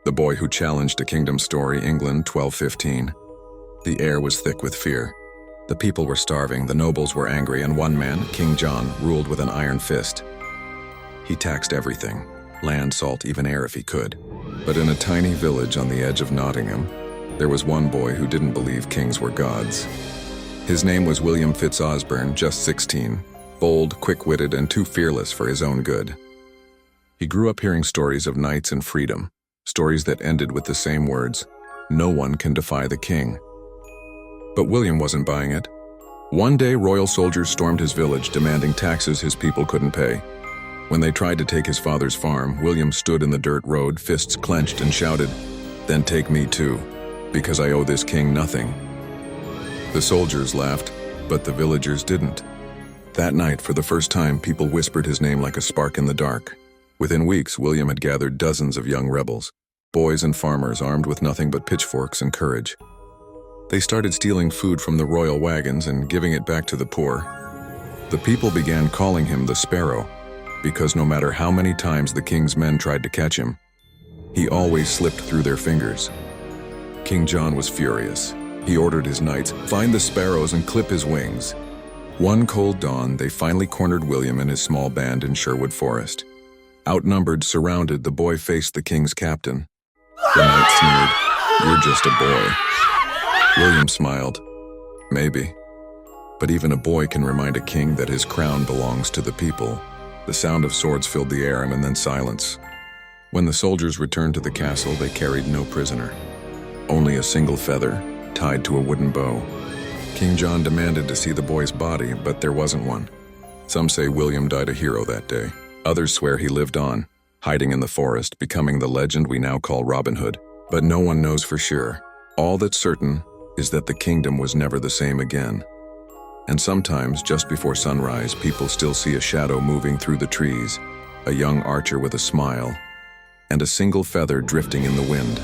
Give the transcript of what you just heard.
The Boy Who Challenged a Kingdom story, England, 1215. The air was thick with fear. The people were starving, the nobles were angry, and one man, King John, ruled with an iron fist. He taxed everything, land, salt, even air if he could. But in a tiny village on the edge of Nottingham, there was one boy who didn't believe kings were gods. His name was William Fitzosborne, just 16, bold, quick-witted, and too fearless for his own good. He grew up hearing stories of knights and freedom, stories that ended with the same words, "No one can defy the king." But William wasn't buying it. One day, royal soldiers stormed his village, demanding taxes his people couldn't pay. When they tried to take his father's farm, William stood in the dirt road, fists clenched, and shouted, "Then take me too, because I owe this king nothing." The soldiers laughed, but the villagers didn't. That night, for the first time, people whispered his name like a spark in the dark. Within weeks, William had gathered dozens of young rebels, boys and farmers armed with nothing but pitchforks and courage. They started stealing food from the royal wagons and giving it back to the poor. The people began calling him the Sparrow, because no matter how many times the king's men tried to catch him, he always slipped through their fingers. King John was furious. He ordered his knights, "Find the sparrows and clip his wings." One cold dawn, they finally cornered William and his small band in Sherwood Forest. Outnumbered, surrounded, the boy faced the king's captain. The knight sneered, "You're just a boy." William smiled. "Maybe. But even a boy can remind a king that his crown belongs to the people." The sound of swords filled the air and then silence. When the soldiers returned to the castle, they carried no prisoner. Only a single feather, tied to a wooden bow. King John demanded to see the boy's body, but there wasn't one. Some say William died a hero that day. Others swear he lived on, hiding in the forest, becoming the legend we now call Robin Hood. But no one knows for sure. All that's certain is that the kingdom was never the same again. And sometimes, just before sunrise, people still see a shadow moving through the trees, a young archer with a smile, and a single feather drifting in the wind.